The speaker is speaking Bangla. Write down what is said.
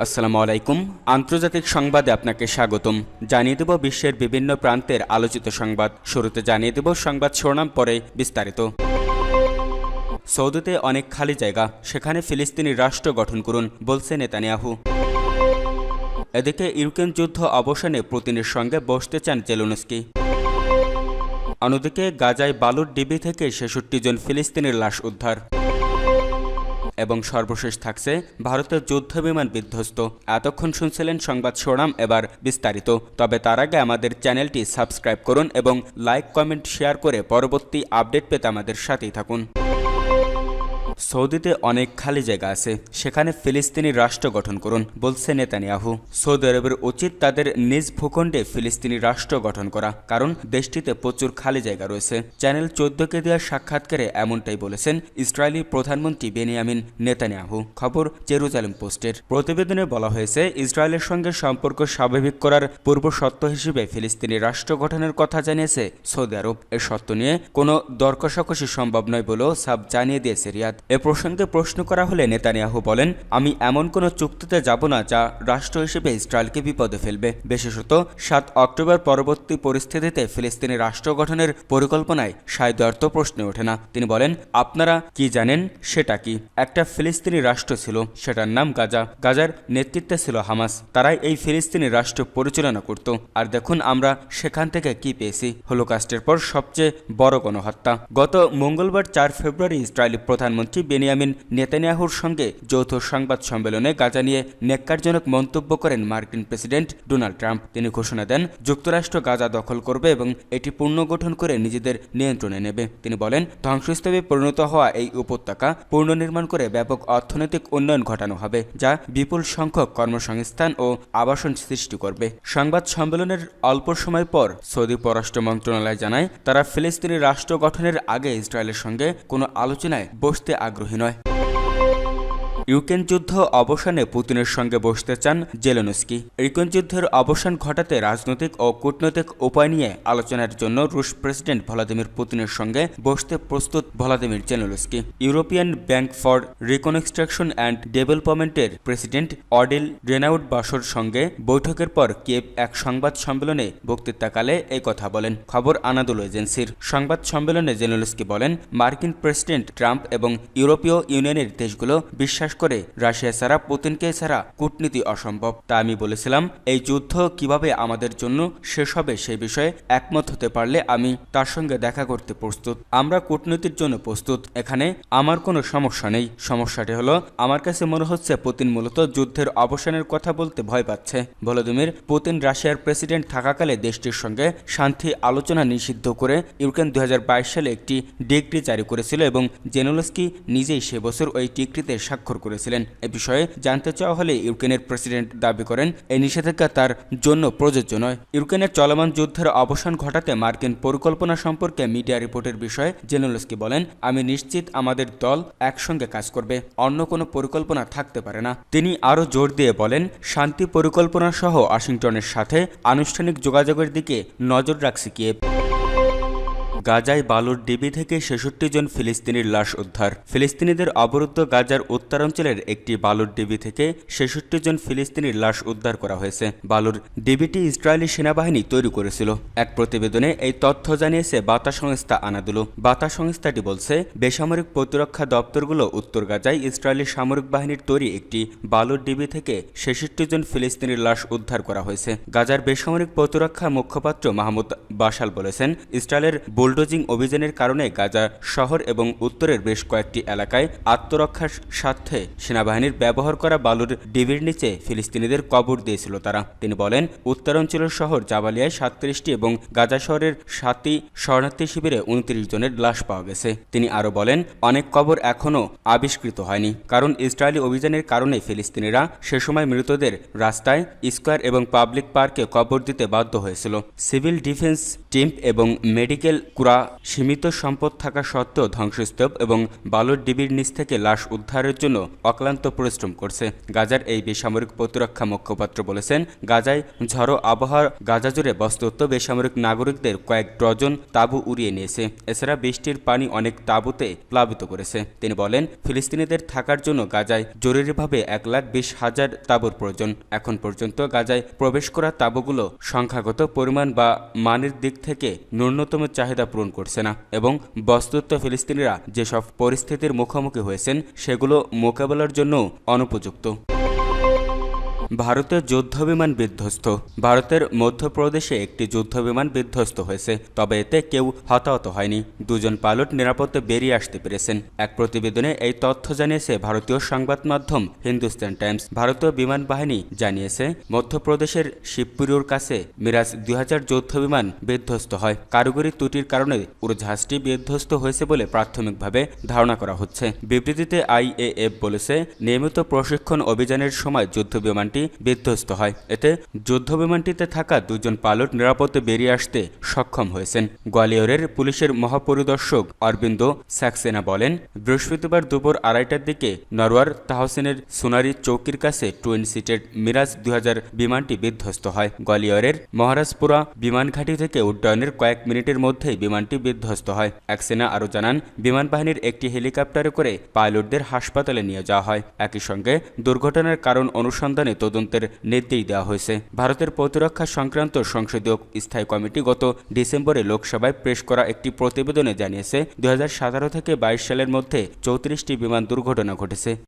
আসসালামু আলাইকুম। আন্তর্জাতিক সংবাদে আপনাকে স্বাগতম। জানিয়ে দেব বিশ্বের বিভিন্ন প্রান্তের আলোচিত সংবাদ। শুরুতে জানিয়ে দেব সংবাদ শিরোনাম, পরে বিস্তারিত। সৌদিতে অনেক খালি জায়গা, সেখানে ফিলিস্তিনি রাষ্ট্র গঠন করুন, বলছে নেতানিয়াহু। এদিকে ইউক্রেন যুদ্ধ অবসানে পুতিনের সঙ্গে বসতে চান জেলেনস্কি। অন্যদিকে গাজায় বালুর ডিবি থেকে ৬৬ জন ফিলিস্তিনির লাশ উদ্ধার। এবং সর্বশেষ থাকছে ভারতের যুদ্ধবিমান বিধ্বস্ত। এতক্ষণ শুনছিলেন সংবাদ শিরোনাম, এবার বিস্তারিত। তবে তার আগে আমাদের চ্যানেলটি সাবস্ক্রাইব করুন এবং লাইক, কমেন্ট, শেয়ার করে পরবর্তী আপডেট পেতে আমাদের সাথেই থাকুন। সৌদিতে অনেক খালি জায়গা আছে, সেখানে ফিলিস্তিনি রাষ্ট্র গঠন করুন, বলছে নেতানিয়াহু। সৌদি আরবের উচিত তাদের নিজ ভূখণ্ডে ফিলিস্তিনি রাষ্ট্র গঠন করা, কারণ দেশটিতে প্রচুর খালি জায়গা রয়েছে। চ্যানেল 14কে দেওয়া সাক্ষাৎকারে এমনটাই বলেছেন ইসরায়েলি প্রধানমন্ত্রী বেনিয়ামিন নেতানিয়াহু। খবর জেরুজালেম পোস্টের। প্রতিবেদনে বলা হয়েছে, ইসরায়েলের সঙ্গে সম্পর্ক স্বাভাবিক করার পূর্ব শর্ত হিসেবে ফিলিস্তিনি রাষ্ট্র গঠনের কথা জানিয়েছে সৌদি আরব। এ শর্ত নিয়ে কোনো দর কষাকষি সম্ভব নয় বলেও সাফ জানিয়ে দিয়েছে রিয়াদ। এ প্রসঙ্গে প্রশ্ন করা হলে নেতানিয়াহু বলেন, আমি এমন কোনো চুক্তিতে যাব না যা রাষ্ট্র হিসেবে ইসরায়েলকে বিপদে ফেলবে। বিশেষত ৭ অক্টোবর পরবর্তী পরিস্থিতিতে ফিলিস্তিনি রাষ্ট্র গঠনের পরিকল্পনায় সায়দার্থ প্রশ্নে ওঠে না। তিনি বলেন, আপনারা কি জানেন সেটা কি? একটা ফিলিস্তিনি রাষ্ট্র ছিল, সেটার নাম গাজা। গাজার নেতৃত্বে ছিল হামাস। তারাই এই ফিলিস্তিনি রাষ্ট্র পরিচালনা করত। আর দেখুন আমরা সেখান থেকে কি পেয়েছি, হলোকাস্টের পর সবচেয়ে বড় গণহত্যা। গত মঙ্গলবার ৪ ফেব্রুয়ারি ইসরায়েলি প্রধানমন্ত্রী বেনিয়ামিন নেতানিয়াহুর সঙ্গে যৌথ সংবাদ সম্মেলনে গাজা নিয়ে ন্যাক্কারজনক মন্তব্য করেন মার্কিন প্রেসিডেন্ট ডোনাল্ড ট্রাম্প। তিনি ঘোষণা দেন, যুক্তরাষ্ট্র গাজা দখল করবে এবং এটি পুনর্গঠন করে নিজেদের নিয়ন্ত্রণে নেবে। তিনি বলেন, ধ্বংসস্তূপে পরিণত হওয়া এই উপত্যকা পুনর্নির্মাণ করে ব্যাপক অর্থনৈতিক উন্নয়ন ঘটানো হবে, যা বিপুল সংখ্যক কর্মসংস্থান ও আবাসন সৃষ্টি করবে। সংবাদ সম্মেলনের অল্প সময় পর সৌদি পররাষ্ট্র মন্ত্রণালয় জানায়, তারা ফিলিস্তিনি রাষ্ট্র গঠনের আগে ইসরায়েলের সঙ্গে কোনো আলোচনায় বসতে আগ্রহী নয়। ইউক্রেন যুদ্ধ অবসানে পুতিনের সঙ্গে বসতে চান জেলেনস্কি। ইউক্রেন যুদ্ধের অবসান ঘটাতে রাজনৈতিক ও কূটনৈতিক উপায় নিয়ে আলোচনার জন্য রুশ প্রেসিডেন্ট ভ্লাদিমির পুতিনের সঙ্গে বসতে প্রস্তুত Vladimir Zelensky. European bank for reconstruction and ডেভেলপমেন্টের প্রেসিডেন্ট অডেল রেনাউড বাসোর সঙ্গে বৈঠকের পর কিয়েভ এক সংবাদ সম্মেলনে বক্তৃতাকালে এই কথা বলেন। খবর আনাদোলু এজেন্সির। সংবাদ সম্মেলনে জেলেনস্কি বলেন, মার্কিন প্রেসিডেন্ট ট্রাম্প এবং ইউরোপীয় ইউনিয়নের দেশগুলো বিশ্বাস করে রাশিয়া ছাড়া, পুতিনকে ছাড়া কূটনীতি অসম্ভব। তা আমি বলেছিলাম, এই যুদ্ধ কিভাবে আমাদের জন্য শেষ হবে সেই বিষয়ে একমত হতে পারলে আমি তার সঙ্গে দেখা করতে প্রস্তুত। আমরা কূটনীতির জন্য প্রস্তুত। এখানে আমার কোনো সমস্যা নেই। সমস্যাটি হলো, আমার কাছে মনে হচ্ছে পুতিন মূলত যুদ্ধের অবসানের কথা বলতে ভয় পাচ্ছে। ভ্লাদিমির পুতিন রাশিয়ার প্রেসিডেন্ট থাকাকালে দেশটির সঙ্গে শান্তি আলোচনা নিষিদ্ধ করে ইউক্রেন ২০২২ সালে একটি ডিক্রি জারি করেছিল এবং জেলেনস্কি নিজেই সে বছর ওই ডিক্রিতে স্বাক্ষর করেছিলেন। এ বিষয়ে জানতে চাওয়া হলে ইউক্রেনের প্রেসিডেন্ট দাবি করেন, এই নিষেধাজ্ঞা তার জন্য প্রযোজ্য নয়। ইউক্রেনের চলমান যুদ্ধের অবসান ঘটাতে মার্কিন পরিকল্পনা সম্পর্কে মিডিয়া রিপোর্টের বিষয়ে জেলেনস্কি বলেন, আমি নিশ্চিত আমাদের দল একসঙ্গে কাজ করবে। অন্য কোনো পরিকল্পনা থাকতে পারে না। তিনি আরও জোর দিয়ে বলেন, শান্তি পরিকল্পনা সহ ওয়াশিংটনের সাথে আনুষ্ঠানিক যোগাযোগের দিকে নজর রাখছে কিয়েভ। গাজায় বালুর ডিবি থেকে ৬৬ জন ফিলিস্তিনির লাশ উদ্ধার। ফিলিস্তিনিদের অবরুদ্ধ গাজার উত্তরাঞ্চলের একটি বালুর ডিবি থেকে ৬৬ জন ফিলিস্তিনির লাশ উদ্ধার করা হয়েছে। বালুর ডিবিটি ইসরায়েলি সেনাবাহিনী তৈরি করেছিল। এক প্রতিবেদনে এই তথ্য জানিয়েছে বার্তা সংস্থা আনাদোলু। বার্তা সংস্থাটি বলছে, বেসামরিক প্রতিরক্ষা দপ্তরগুলো উত্তর গাজায় ইসরায়েলি সামরিক বাহিনীর তৈরি একটি বালুর ডিবি থেকে ৬৬ জন ফিলিস্তিনির লাশ উদ্ধার করা হয়েছে। গাজার বেসামরিক প্রতিরক্ষা মুখপাত্র মাহমুদ বাশাল বলেছেন, ইসরায়েলের বুলডোজিং অভিযানের কারণে গাজা শহর এবং উত্তরের বেশ কয়েকটি এলাকায় আত্মরক্ষার স্বার্থে সেনাবাহিনীর ব্যবহার করা বালুর ডিবির নিচে ফিলিস্তিনিদের কবর দিয়েছিল তারা। তিনি বলেন, উত্তরাঞ্চলের শহর জাবালিয়ায় ৩৭টি এবং গাজা শহরের ৭টি শরণার্থী শিবিরে ২৯ জনের লাশ পাওয়া গেছে। তিনি আরও বলেন, অনেক কবর এখনও আবিষ্কৃত হয়নি, কারণ ইসরায়েলি অভিযানের কারণে ফিলিস্তিনিরা সে সময় মৃতদের রাস্তায়, স্কোয়ার এবং পাবলিক পার্কে কবর দিতে বাধ্য হয়েছিল। সিভিল ডিফেন্স টিম এবং মেডিকেল পুরা সীমিত সম্পদ থাকা সত্ত্বেও ধ্বংসস্তূপ এবং বালুর ডিবির নিচ থেকে লাশ উদ্ধারের জন্য অক্লান্ত পরিশ্রম করছে। গাজার এই বেসামরিক প্রতিরক্ষা মুখপাত্র বলেছেন, গাজায় ঝড়ো আবহাওয়া গাজা জুড়ে বস্তুত বেসামরিক নাগরিকদের কয়েক ডজন তাঁবু উড়িয়ে নিয়েছে। এছাড়া বৃষ্টির পানি অনেক তাঁবুতে প্লাবিত করেছে। তিনি বলেন, ফিলিস্তিনিদের থাকার জন্য গাজায় জরুরিভাবে 1,20,000 তাঁবুর প্রয়োজন। এখন পর্যন্ত গাজায় প্রবেশ করা তাঁবুগুলো সংখ্যাগত পরিমাণ বা মানের দিক থেকে ন্যূনতম চাহিদা পূরণ করছে না এবং বস্তুত ফিলিস্তিনিরা যেসব পরিস্থিতির মুখোমুখি হয়েছেন সেগুলো মোকাবেলার জন্য অনুপযুক্ত। ভারতের যুদ্ধবিমান বিধ্বস্ত। ভারতের মধ্যপ্রদেশে একটি যুদ্ধবিমান বিধ্বস্ত হয়েছে, তবে এতে কেউ হতাহত হয়নি। দুজন পাইলট নিরাপদে বেরিয়ে আসতে পেরেছেন। এক প্রতিবেদনে এই তথ্য জানিয়েছে ভারতীয় সংবাদ মাধ্যম হিন্দুস্তান টাইমস। ভারতীয় বিমান বাহিনী জানিয়েছে, মধ্যপ্রদেশের শিবপুরের কাছে মিরাজ 2000 যুদ্ধবিমান বিধ্বস্ত হয়। কারিগরি ত্রুটির কারণে উড়োজাহাজটি বিধ্বস্ত হয়েছে বলে প্রাথমিকভাবে ধারণা করা হচ্ছে। বিবৃতিতে IAF বলেছে, নিয়মিত প্রশিক্ষণ অভিযানের সময় যুদ্ধবিমানটি বিধ্বস্ত হয়। এতে যুদ্ধবিমানটিতে থাকা দুজন পাইলট নিরাপদে বেরিয়ে আসতে সক্ষম হয়েছেন। গোয়ালিয়রের পুলিশের মহাপরিদর্শক অরবিন্দ সাক্সেনা বলেন, বৃহস্পতিবার দুপুর 2:30টার দিকে নরওয়ার তাহসিনের সোনারি চৌকির কাছে টুইন সিটের মিরাজ 2000 বিমানটি বিধ্বস্ত হয়। গোয়ালিয়রের মহারাজপুরা বিমানঘাঁটি থেকে উড্ডয়নের কয়েক মিনিটের মধ্যেই বিমানটি বিধ্বস্ত হয়। সাক্সেনা আরও জানান, বিমান বাহিনীর একটি হেলিকপ্টারে করে পাইলটদের হাসপাতালে নিয়ে যাওয়া হয়। একই সঙ্গে দুর্ঘটনার কারণ অনুসন্ধানে তদন্তের নির্দেশ দেওয়া হয়েছে। ভারতের প্রতিরক্ষা সংক্রান্ত সংসদীয় স্থায়ী কমিটি গত ডিসেম্বরে লোকসভায় পেশ করা একটি প্রতিবেদনে জানিয়েছে, 2017 থেকে 22 সালের মধ্যে 34টি বিমান দুর্ঘটনা ঘটেছে।